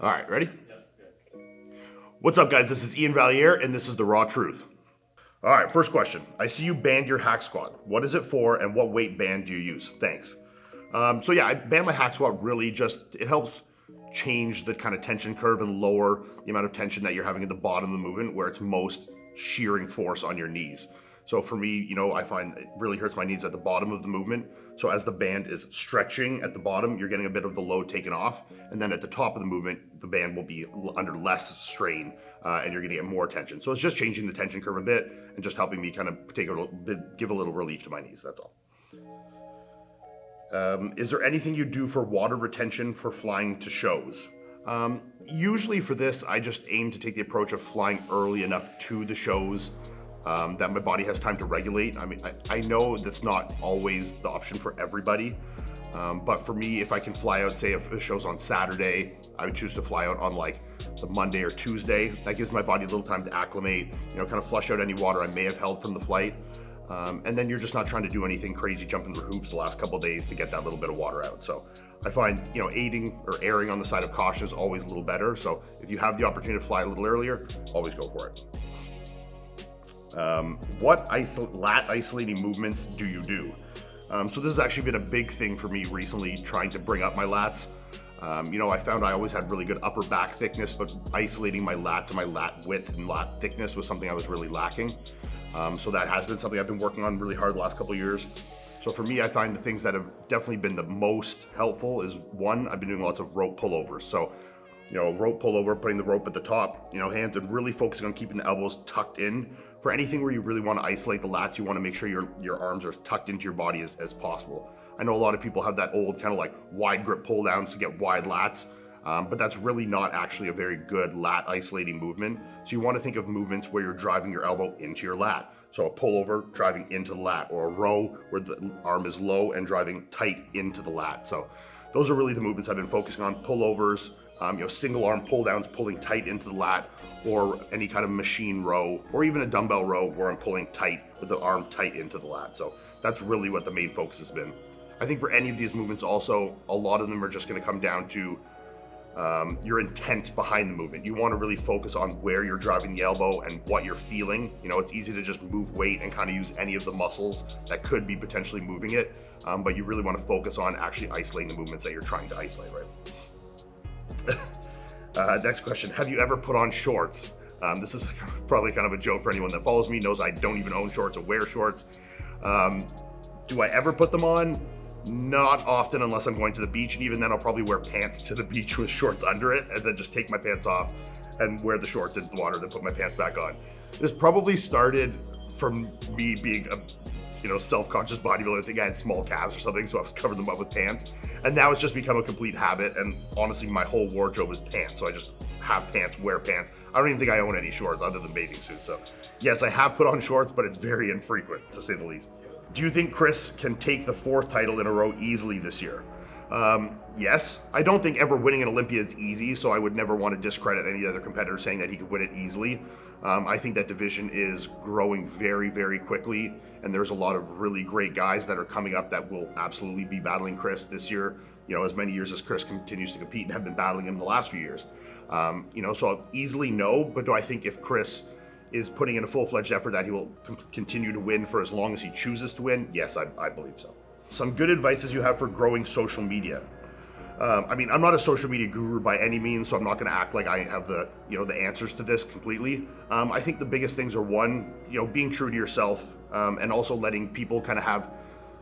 All right, ready? What's up, guys? This is Iain Valliere, and this is The Raw Truth. All right, first question. I see you banned your hack squat. What is it for, and what weight band do you use? Thanks. So yeah, I banned my hack squat. Really just, it helps change the kind of tension curve and lower the amount of tension that you're having at the bottom of the movement where it's most shearing force on your knees. So for me, I find it really hurts my knees at the bottom of the movement. So as the band is stretching at the bottom, you're getting a bit of the load taken off. And then at the top of the movement, the band will be under less strain and you're gonna get more tension. So it's just changing the tension curve a bit and just helping me kind of give a little relief to my knees, that's all. Is there anything you do for water retention for flying to shows? Usually for this, I just aim to take the approach of flying early enough to the shows that my body has time to regulate. I mean, I know that's not always the option for everybody, but for me, if I can fly out, say if the show's on Saturday, I would choose to fly out on like the Monday or Tuesday. That gives my body a little time to acclimate, kind of flush out any water I may have held from the flight. And then you're just not trying to do anything crazy, jumping through hoops the last couple of days to get that little bit of water out. So I find, aiding or erring on the side of caution is always a little better. So if you have the opportunity to fly a little earlier, always go for it. What lat isolating movements do you do? So this has actually been a big thing for me recently, trying to bring up my lats. I found I always had really good upper back thickness, but isolating my lats and my lat width and lat thickness was something I was really lacking. So that has been something I've been working on really hard the last couple of years. So for me, I find the things that have definitely been the most helpful is one, I've been doing lots of rope pullovers. So, rope pullover, putting the rope at the top, hands, and really focusing on keeping the elbows tucked in. For anything where you really want to isolate the lats, you want to make sure your arms are tucked into your body as possible. I know a lot of people have that old kind of like wide grip pull downs to get wide lats, but that's really not actually a very good lat isolating movement. So you want to think of movements where you're driving your elbow into your lat. So a pullover driving into the lat, or a row where the arm is low and driving tight into the lat. So those are really the movements I've been focusing on. Pullovers, single arm pull downs, pulling tight into the lat, or any kind of machine row, or even a dumbbell row where I'm pulling tight with the arm tight into the lat. So that's really what the main focus has been. I think for any of these movements also, a lot of them are just gonna come down to your intent behind the movement. You want to really focus on where you're driving the elbow and what you're feeling. It's easy to just move weight and kind of use any of the muscles that could be potentially moving it, but you really want to focus on actually isolating the movements that you're trying to isolate, right? Next question, have you ever put on shorts? This is probably kind of a joke for anyone that follows me, knows I don't even own shorts or wear shorts. Do I ever put them on? Not often, unless I'm going to the beach, and even then I'll probably wear pants to the beach with shorts under it, and then just take my pants off and wear the shorts into the water, then put my pants back on. This probably started from me being a self-conscious bodybuilder. I think I had small calves or something, so I was covering them up with pants, and now it's just become a complete habit. And honestly, my whole wardrobe is pants, so I just have pants, wear pants. I don't even think I own any shorts other than bathing suits. So yes, I have put on shorts, but it's very infrequent, to say the least. Do you think Chris can take the 4th title in a row easily this year? Yes. I don't think ever winning an Olympia is easy, so I would never want to discredit any other competitor saying that he could win it easily. I think that division is growing very, very quickly, and there's a lot of really great guys that are coming up that will absolutely be battling Chris this year, as many years as Chris continues to compete and have been battling him the last few years. So I'll easily no, but do I think if Chris is putting in a full-fledged effort that he will continue to win for as long as he chooses to win? Yes, I believe so. Some good advices you have for growing social media. I'm not a social media guru by any means, so I'm not gonna act like I have the answers to this completely. I think the biggest things are one, being true to yourself, and also letting people kind of have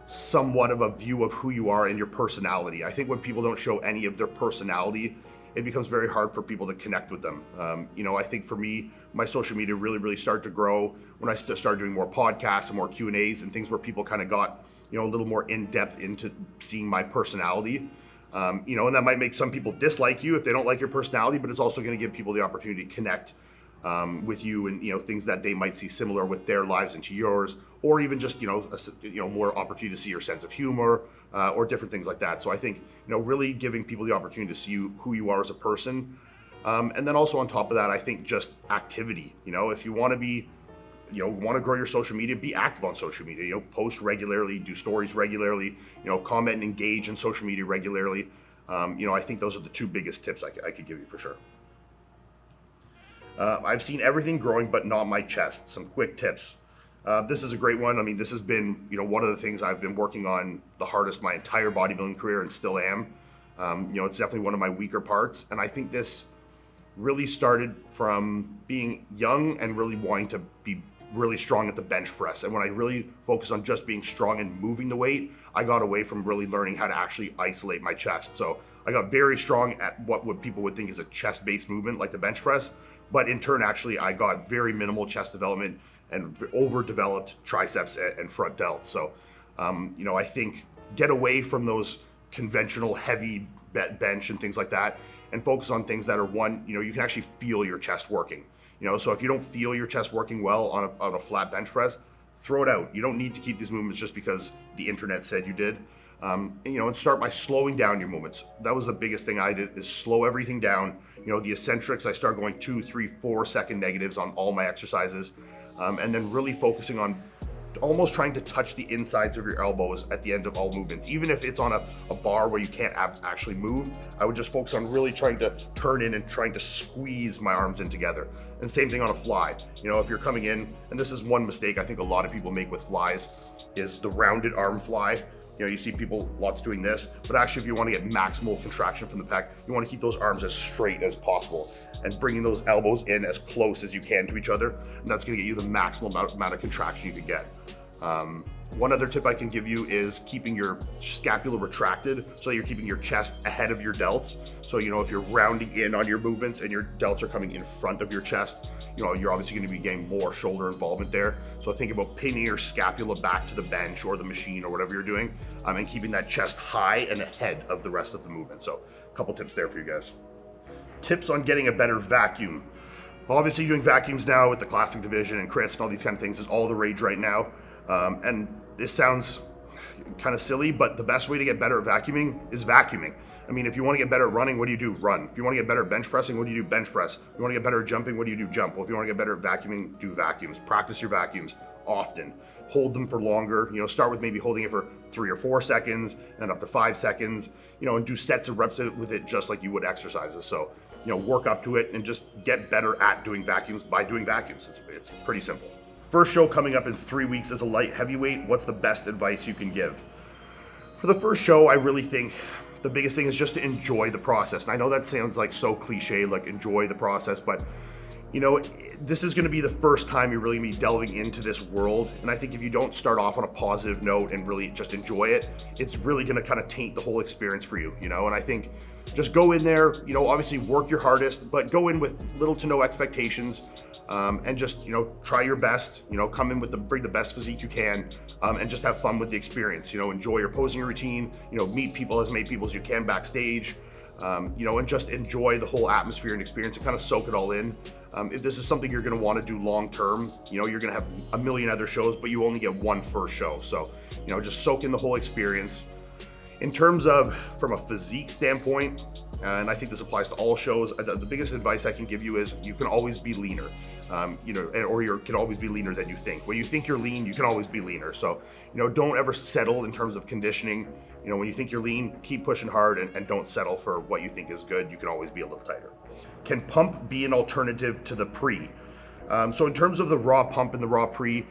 somewhat of a view of who you are and your personality. I think when people don't show any of their personality, it becomes very hard for people to connect with them. I think for me, my social media really started to grow when I started doing more podcasts and more Q&As and things where people kind of got, a little more in depth into seeing my personality. And that might make some people dislike you if they don't like your personality, but it's also going to give people the opportunity to connect with you and things that they might see similar with their lives into yours, or even just more opportunity to see your sense of humor or different things like that. So I think really giving people the opportunity to see who you are as a person, and then also on top of that, I think just activity. If you want to be want to grow your social media, be active on social media. Post regularly, do stories regularly. Comment and engage in social media regularly. I think those are the two biggest tips I could give you for sure. I've seen everything growing, but not my chest. Some quick tips. This is a great one. I mean, this has been, one of the things I've been working on the hardest my entire bodybuilding career and still am. It's definitely one of my weaker parts. And I think this really started from being young and really wanting to be really strong at the bench press. And when I really focused on just being strong and moving the weight, I got away from really learning how to actually isolate my chest. So I got very strong at what people would think is a chest-based movement like the bench press. But in turn, actually, I got very minimal chest development and overdeveloped triceps and front delts. So, I think get away from those conventional heavy bench and things like that and focus on things that are you can actually feel your chest working. So if you don't feel your chest working well on a flat bench press, throw it out. You don't need to keep these movements just because the internet said you did. And start by slowing down your movements. That was the biggest thing I did, is slow everything down. The eccentrics, I started going 2, 3, 4 second negatives on all my exercises. And then really focusing on almost trying to touch the insides of your elbows at the end of all movements. Even if it's on a bar where you can't actually move, I would just focus on really trying to turn in and trying to squeeze my arms in together. And same thing on a fly. If you're coming in, and this is one mistake I think a lot of people make with flies, is the rounded arm fly. You see people lots doing this, but actually if you want to get maximal contraction from the pec, you want to keep those arms as straight as possible and bringing those elbows in as close as you can to each other. And that's going to get you the maximal amount of contraction you can get. One other tip I can give you is keeping your scapula retracted so that you're keeping your chest ahead of your delts. So, if you're rounding in on your movements and your delts are coming in front of your chest, you're obviously going to be getting more shoulder involvement there. So think about pinning your scapula back to the bench or the machine or whatever you're doing, and keeping that chest high and ahead of the rest of the movement. So a couple tips there for you guys. Tips on getting a better vacuum. Obviously doing vacuums now with the classic division and Chris and all these kind of things is all the rage right now. And this sounds kind of silly, but the best way to get better at vacuuming is vacuuming. I mean, if you want to get better at running, what do? Run. If you want to get better at bench pressing, what do? Bench press. If you want to get better at jumping, what do? Jump. Well, if you want to get better at vacuuming, do vacuums. Practice your vacuums often. Hold them for longer. Start with maybe holding it for 3 or 4 seconds and up to 5 seconds, and do sets of reps with it just like you would exercises. So, work up to it and just get better at doing vacuums by doing vacuums. It's pretty simple. First show coming up in 3 weeks as a light heavyweight. What's the best advice you can give? For the first show, I really think the biggest thing is just to enjoy the process. And I know that sounds like so cliche, like enjoy the process, but this is going to be the first time you're really going to be delving into this world. And I think if you don't start off on a positive note and really just enjoy it, it's really going to kind of taint the whole experience for you, And I think just go in there, obviously work your hardest, but go in with little to no expectations. And just, try your best, come in bring the best physique you can, and just have fun with the experience, enjoy your posing routine, meet as many people as you can backstage, and just enjoy the whole atmosphere and experience and kind of soak it all in. If this is something you're going to want to do long term, you're going to have a million other shows, but you only get one first show. So, just soak in the whole experience. In terms of, from a physique standpoint, and I think this applies to all shows, the biggest advice I can give you is you can always be leaner, or you can always be leaner than you think. When you think you're lean, you can always be leaner. So, don't ever settle in terms of conditioning. When you think you're lean, keep pushing hard and don't settle for what you think is good. You can always be a little tighter. Can pump be an alternative to the pre? So in terms of the raw pump and the raw pre,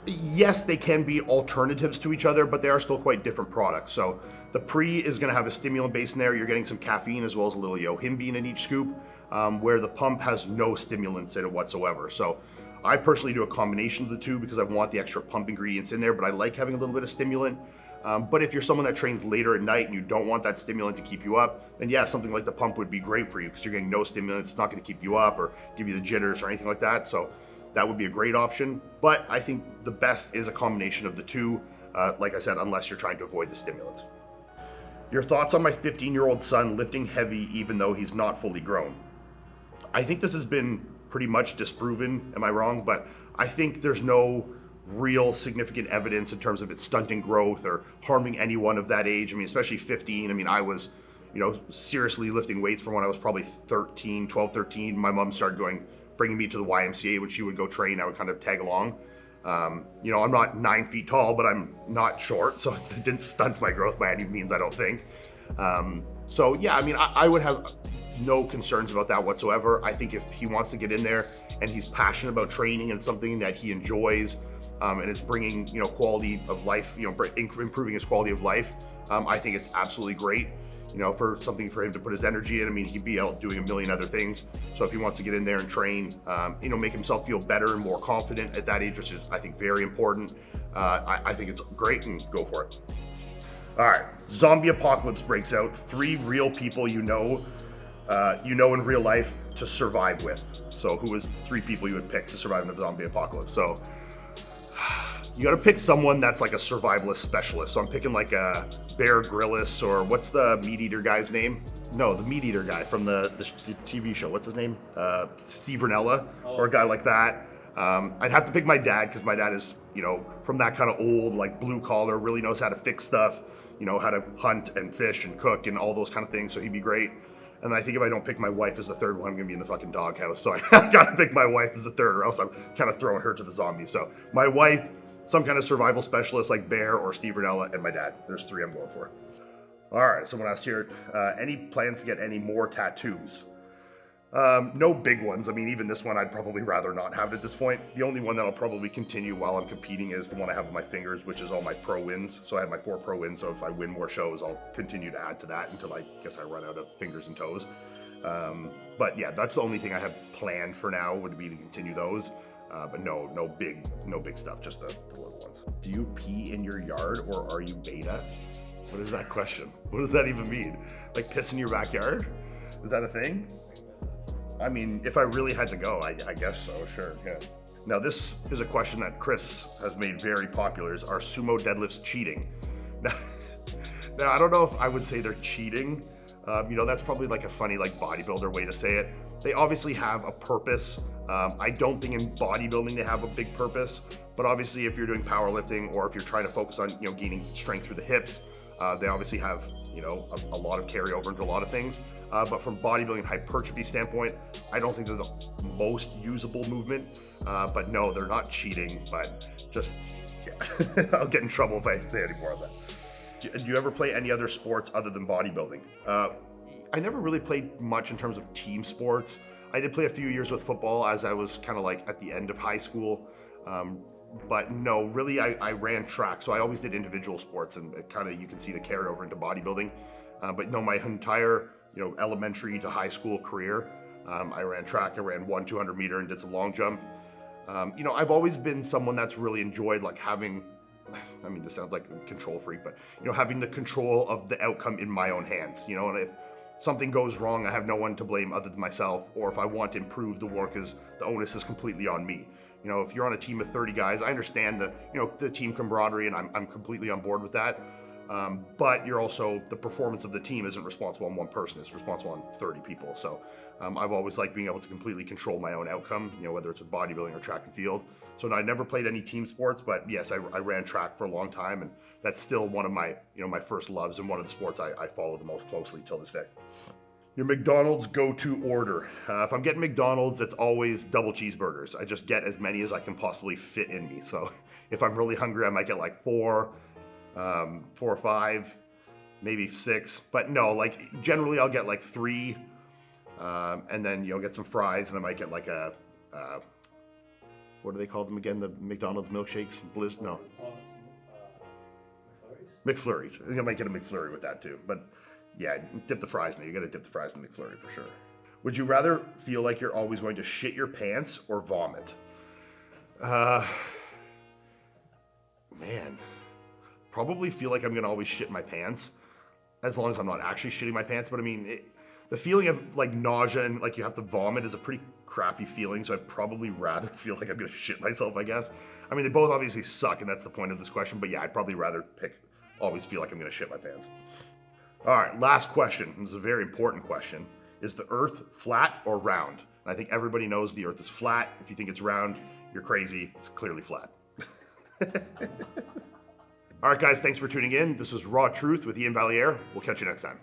yes, they can be alternatives to each other, but they are still quite different products. So the pre is going to have a stimulant base in there. You're getting some caffeine as well as a little yohimbine in each scoop, where the pump has no stimulants in it whatsoever. So I personally do a combination of the two because I want the extra pump ingredients in there, but I like having a little bit of stimulant. But if you're someone that trains later at night and you don't want that stimulant to keep you up, then yeah, something like the pump would be great for you because you're getting no stimulants. It's not going to keep you up or give you the jitters or anything like that. So that would be a great option. But I think the best is a combination of the two, like I said, unless you're trying to avoid the stimulants. Your thoughts on my 15-year-old son lifting heavy even though he's not fully grown? I think this has been pretty much disproven. Am I wrong? But I think there's no real significant evidence in terms of it stunting growth or harming anyone of that age. I mean, especially 15. I mean, I was, seriously lifting weights from when I was probably 12, 13. My mom started bringing me to the YMCA when she would go train. I would kind of tag along. I'm not 9 feet tall, but I'm not short. So it didn't stunt my growth by any means, I don't think. So yeah, I mean, I would have no concerns about that whatsoever. I think if he wants to get in there and he's passionate about training and something that he enjoys, and it's bringing, quality of life, improving his quality of life, I think it's absolutely great. For something for him to put his energy in. I mean, he'd be out doing a million other things. So if he wants to get in there and train, make himself feel better and more confident at that age, which is, I think, very important. I think it's great, and go for it. All right, zombie apocalypse breaks out. 3 real people in real life to survive with. So who is 3 people you would pick to survive in a zombie apocalypse? So you got to pick someone that's like a survivalist specialist. So I'm picking like a Bear Grylls, or what's the meat eater guy's name? No, the meat eater guy from the TV show. What's his name? Steve Rinella, or a guy like that. I'd have to pick my dad, because my dad is, from that kind of old, like blue collar, really knows how to fix stuff, how to hunt and fish and cook and all those kind of things. So he'd be great. And I think if I don't pick my wife as the third one, I'm gonna be in the fucking doghouse. So I gotta pick my wife as the third, or else I'm kind of throwing her to the zombies. So my wife, some kind of survival specialist like Bear or Steve Rinella, and my dad. There's 3 I'm going for. All right, someone asked here, any plans to get any more tattoos? No big ones. I mean, even this one, I'd probably rather not have it at this point. The only one that'll probably continue while I'm competing is the one I have on my fingers, which is all my pro wins. So I have my 4 pro wins. So if I win more shows, I'll continue to add to that until I guess I run out of fingers and toes. But yeah, that's the only thing I have planned for now, would be to continue those. But no big stuff, just the little ones. Do you pee in your yard, or are you beta? What is that question? What does that even mean? Like piss in your backyard? Is that a thing? I mean, if I really had to go, I guess so, sure, yeah. Now this is a question that Chris has made very popular, is, are sumo deadlifts cheating? Now I don't know if I would say they're cheating. That's probably like a funny bodybuilder way to say it. They obviously have a purpose. I don't think in bodybuilding they have a big purpose, but obviously if you're doing powerlifting, or if you're trying to focus on gaining strength through the hips, they obviously have a lot of carryover into a lot of things. But from bodybuilding hypertrophy standpoint, I don't think they're the most usable movement. But no, they're not cheating, but just, yeah. I'll get in trouble if I say any more of that. Do you ever play any other sports other than bodybuilding? I never really played much in terms of team sports. I did play a few years with football as I was kind of like at the end of high school. But no, really, I ran track. So I always did individual sports, and you can see the carryover into bodybuilding. But no, my entire, elementary to high school career, I ran track. I ran 200 meter and did some long jump. I've always been someone that's really enjoyed having, I mean, this sounds like a control freak, but having the control of the outcome in my own hands, and if something goes wrong, I have no one to blame other than myself, or if I want to improve, the onus is completely on me. If you're on a team of 30 guys, I understand the team camaraderie, and I'm completely on board with that. But you're also, the performance of the team isn't responsible on one person, it's responsible on 30 people. So I've always liked being able to completely control my own outcome, whether it's with bodybuilding or track and field. So I never played any team sports, but yes, I ran track for a long time, and that's still one of my, my first loves, and one of the sports I follow the most closely till this day. Your McDonald's go-to order. If I'm getting McDonald's, it's always double cheeseburgers. I just get as many as I can possibly fit in me. So if I'm really hungry, I might get 4 or 5, maybe 6. But no, generally I'll get 3, and then get some fries, and I might get what do they call them again? The McDonald's milkshakes? No. McFlurries. I might get a McFlurry with that too. But yeah, dip the fries in it. You gotta dip the fries in the McFlurry for sure. Would you rather feel like you're always going to shit your pants or vomit? Man, probably feel like I'm gonna always shit my pants, as long as I'm not actually shitting my pants. But I mean, the feeling of nausea and you have to vomit is a pretty crappy feeling. So I'd probably rather feel like I'm gonna shit myself, I guess. I mean, they both obviously suck, and that's the point of this question. But yeah, I'd probably rather always feel like I'm gonna shit my pants. All right, last question. This is a very important question. Is the Earth flat or round? And I think everybody knows the Earth is flat. If you think it's round, you're crazy. It's clearly flat. All right, guys, thanks for tuning in. This was Raw Truth with Iain Valliere. We'll catch you next time.